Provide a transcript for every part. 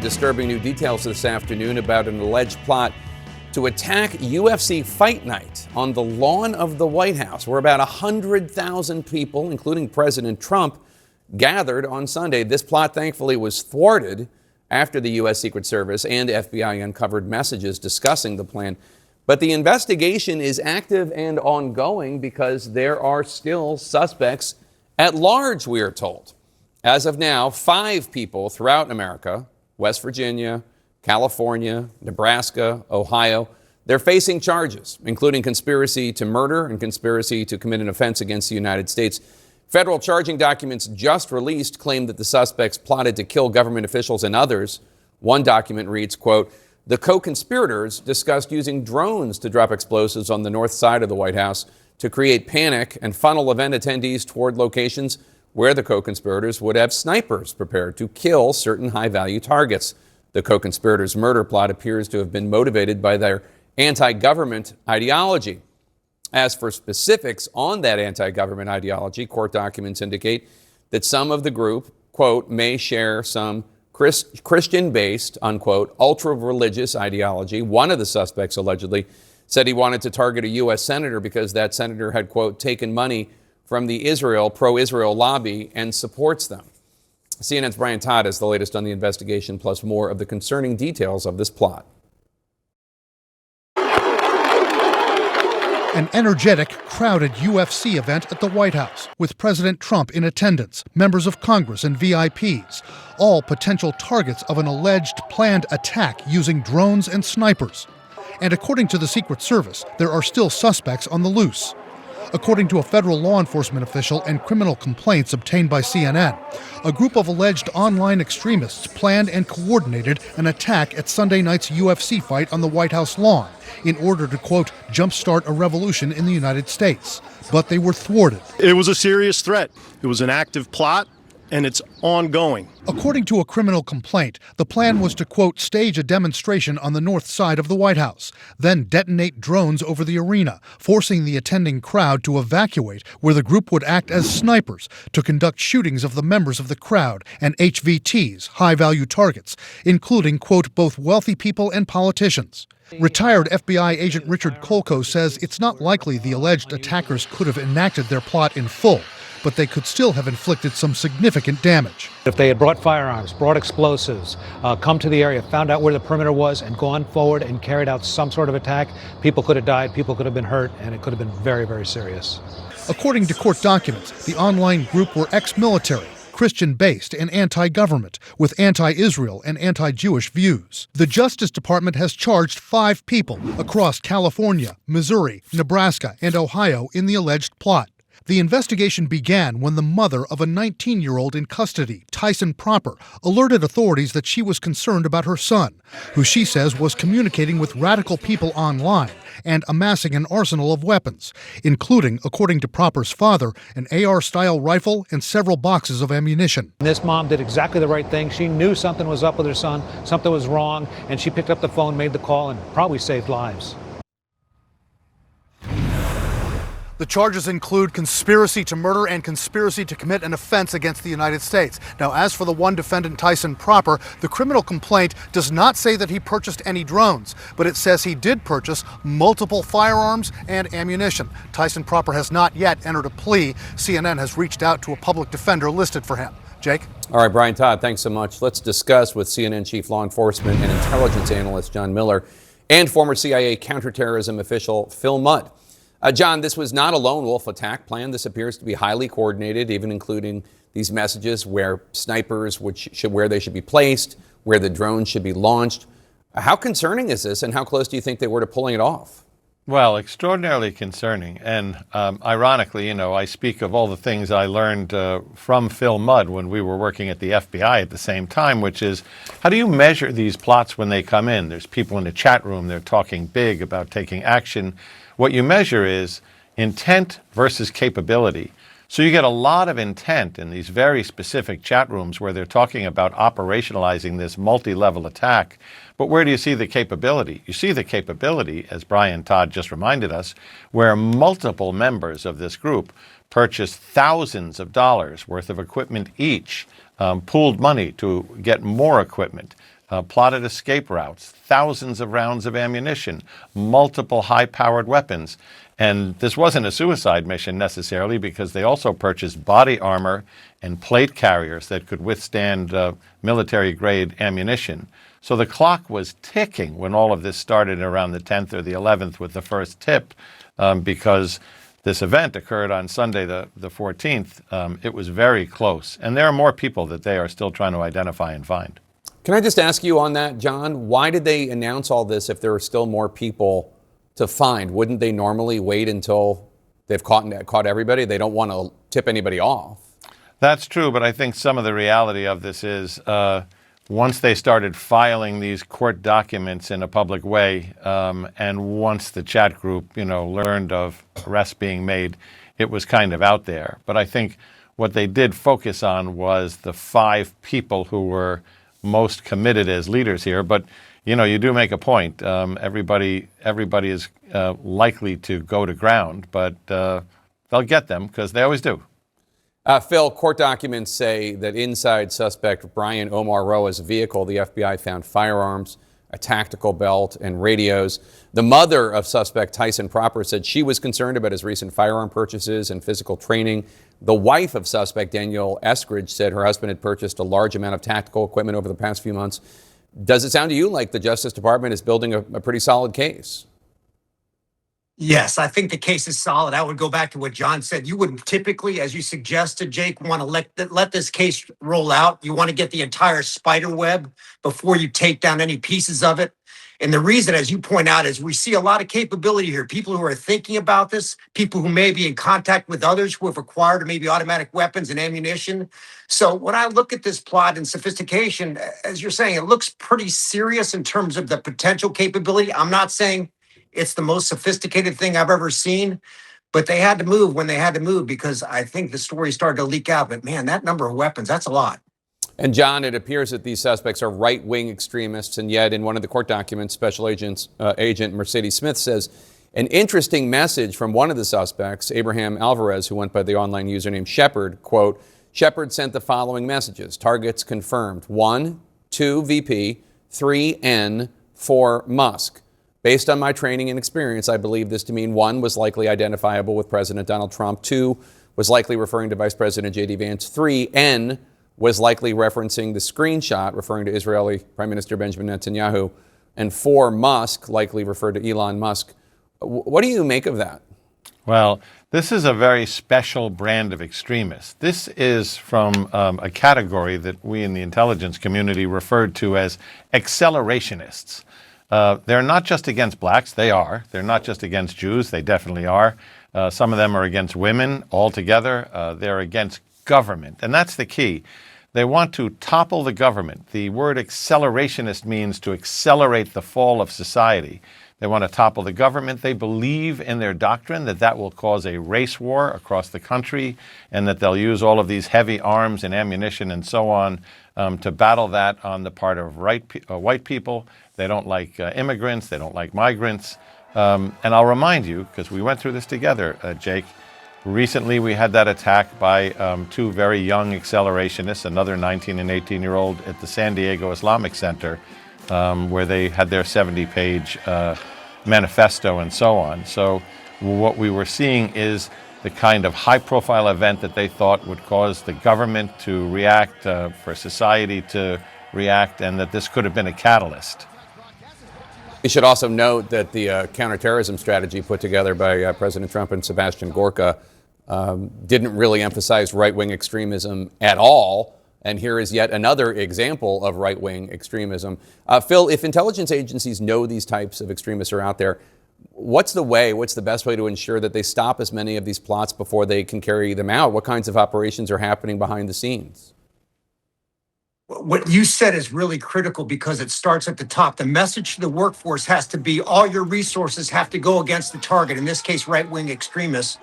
disturbing new details this afternoon about an alleged plot to attack UFC Fight Night on the lawn of the White House, where about 100,000 people, including President Trump, gathered on Sunday. This plot, thankfully, was thwarted after the U.S. Secret Service and FBI uncovered messages discussing the plan. But the investigation is active and ongoing because there are still suspects at large, we are told. As of now, 5 people throughout America, West Virginia, California, Nebraska, Ohio, they're facing charges, including conspiracy to murder and conspiracy to commit an offense against the United States. Federal charging documents just released claim that the suspects plotted to kill government officials and others. One document reads, quote, "The co-conspirators discussed using drones to drop explosives on the north side of the White House to create panic and funnel event attendees toward locations where the co-conspirators would have snipers prepared to kill certain high-value targets. The co-conspirators' murder plot appears to have been motivated by their anti-government ideology." As for specifics on that anti-government ideology, court documents indicate that some of the group, quote, may share some Christian-based, unquote, ultra-religious ideology. One of the suspects allegedly said he wanted to target a U.S. senator because that senator had, quote, taken money from the pro-Israel lobby and supports them. CNN's Brian Todd has the latest on the investigation, plus more of the concerning details of this plot. An energetic, crowded UFC event at the White House, with President Trump in attendance, members of Congress and VIPs, all potential targets of an alleged planned attack using drones and snipers. And according to the Secret Service, there are still suspects on the loose. According to a federal law enforcement official and criminal complaints obtained by CNN, a group of alleged online extremists planned and coordinated an attack at Sunday night's UFC fight on the White House lawn in order to, quote, jumpstart a revolution in the United States. But they were thwarted. It was a serious threat. It was an active plot, and it's ongoing. According to a criminal complaint, the plan was to, quote, stage a demonstration on the north side of the White House, then detonate drones over the arena, forcing the attending crowd to evacuate, where the group would act as snipers to conduct shootings of the members of the crowd and HVTs, high-value targets, including, quote, both wealthy people and politicians. Retired FBI agent Richard Kolko says it's not likely the alleged attackers could have enacted their plot in full, but they could still have inflicted some significant damage. If they had brought firearms, brought explosives, come to the area, found out where the perimeter was, and gone forward and carried out some sort of attack, people could have died, people could have been hurt, and it could have been very, very serious. According to court documents, the online group were ex-military, Christian-based, and anti-government, with anti-Israel and anti-Jewish views. The Justice Department has charged 5 people across California, Missouri, Nebraska, and Ohio in the alleged plot. The investigation began when the mother of a 19-year-old in custody, Tyson Proper, alerted authorities that she was concerned about her son, who she says was communicating with radical people online and amassing an arsenal of weapons, including, according to Proper's father, an AR-style rifle and several boxes of ammunition. This mom did exactly the right thing. She knew something was up with her son, something was wrong, and she picked up the phone, made the call, and probably saved lives. The charges include conspiracy to murder and conspiracy to commit an offense against the United States. Now, as for the one defendant, Tyson Proper, the criminal complaint does not say that he purchased any drones, but it says he did purchase multiple firearms and ammunition. Tyson Proper has not yet entered a plea. CNN has reached out to a public defender listed for him. Jake? All right, Brian Todd, thanks so much. Let's discuss with CNN Chief Law Enforcement and Intelligence Analyst John Miller and former CIA counterterrorism official Phil Mudd. John, this was not a lone wolf attack plan. This appears to be highly coordinated, even including these messages where snipers where they should be placed, where the drones should be launched. How concerning is this, and how close do you think they were to pulling it off? Well, extraordinarily concerning. And ironically, I speak of all the things I learned from Phil Mudd when we were working at the FBI at the same time, which is, how do you measure these plots when they come in? There's people in the chat room, they're talking big about taking action. What you measure is intent versus capability. So you get a lot of intent in these very specific chat rooms where they're talking about operationalizing this multi-level attack. But where do you see the capability? You see the capability, as Brian Todd just reminded us, where multiple members of this group purchased thousands of dollars worth of equipment each, pooled money to get more equipment. plotted escape routes, thousands of rounds of ammunition, multiple high-powered weapons. And this wasn't a suicide mission necessarily, because they also purchased body armor and plate carriers that could withstand military-grade ammunition. So the clock was ticking when all of this started around the 10th or the 11th with the first tip, because this event occurred on Sunday, the 14th. It was very close. And there are more people that they are still trying to identify and find. Can I just ask you on that, John? Why did they announce all this if there are still more people to find? Wouldn't they normally wait until they've caught everybody? They don't want to tip anybody off. That's true, but I think some of the reality of this is once they started filing these court documents in a public way, and once the chat group, learned of arrests being made, it was kind of out there. But I think what they did focus on was the 5 people who were most committed as leaders here. But you do make a point. Everybody is likely to go to ground, but they'll get them because they always do. Phil, court documents say that inside suspect Brian Omar Roa's vehicle, the FBI found firearms, a tactical belt, and radios. The mother of suspect Tyson Proper said she was concerned about his recent firearm purchases and physical training. The wife of suspect Daniel Eskridge said her husband had purchased a large amount of tactical equipment over the past few months. Does it sound to you like the Justice Department is building a pretty solid case? Yes, I think the case is solid. I would go back to what John said. You wouldn't typically, as you suggested, Jake, want to let this case roll out. You want to get the entire spider web before you take down any pieces of it. And the reason, as you point out, is we see a lot of capability here. People who are thinking about this, people who may be in contact with others who have acquired maybe automatic weapons and ammunition. So when I look at this plot and sophistication, as you're saying, it looks pretty serious in terms of the potential capability. I'm not saying it's the most sophisticated thing I've ever seen, but they had to move when they had to move because I think the story started to leak out. But man, that number of weapons, that's a lot. And John, it appears that these suspects are right-wing extremists, and yet in one of the court documents, Special Agent Mercedes Smith says an interesting message from one of the suspects, Abraham Alvarez, who went by the online username Shepard, quote, Shepard sent the following messages. Targets confirmed. 1, 2 VP, 3 N, 4 Musk. Based on my training and experience, I believe this to mean 1 was likely identifiable with President Donald Trump, 2 was likely referring to Vice President J.D. Vance, 3 N was likely referencing the screenshot referring to Israeli Prime Minister Benjamin Netanyahu, and 4 Musk likely referred to Elon Musk. What do you make of that? Well, this is a very special brand of extremists. This is from a category that we in the intelligence community referred to as accelerationists. They're not just against blacks, they are. They're not just against Jews, they definitely are. Some of them are against women altogether. They're against government, and that's the key. They want to topple the government. The word accelerationist means to accelerate the fall of society. They want to topple the government. They believe in their doctrine that will cause a race war across the country and that they'll use all of these heavy arms and ammunition and so on to battle that on the part of white people. They don't like immigrants. They don't like migrants. And I'll remind you, because we went through this together, Jake, recently we had that attack by 2 very young accelerationists, another 19 and 18-year-old at the San Diego Islamic Center, where they had their 70-page manifesto and so on. So what we were seeing is the kind of high-profile event that they thought would cause the government to react, for society to react, and that this could have been a catalyst. We should also note that the counterterrorism strategy put together by President Trump and Sebastian Gorka didn't really emphasize right-wing extremism at all. And here is yet another example of right-wing extremism. Phil, if intelligence agencies know these types of extremists are out there, what's the best way to ensure that they stop as many of these plots before they can carry them out? What kinds of operations are happening behind the scenes? What you said is really critical because it starts at the top. The message to the workforce has to be all your resources have to go against the target, in this case, right-wing extremists.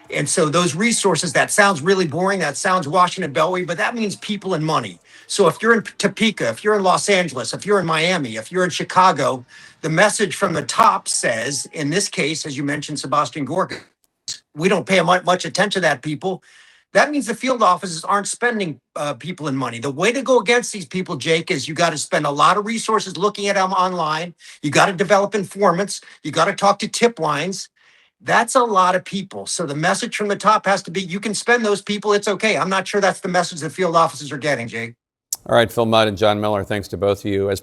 And so those resources, that sounds really boring. That sounds Washington Beltway, but that means people and money. So if you're in Topeka, if you're in Los Angeles, if you're in Miami, if you're in Chicago, the message from the top says, in this case, as you mentioned, Sebastian Gorka, we don't pay much attention to that, people. that means the field offices aren't spending people and money. The way to go against these people, Jake, is you got to spend a lot of resources looking at them online. You got to develop informants. You got to talk to tip lines. That's a lot of people. So the message from the top has to be, you can spend those people. It's okay. I'm not sure that's the message the field offices are getting, Jake. All right, Phil Mudd and John Miller, thanks to both of you. As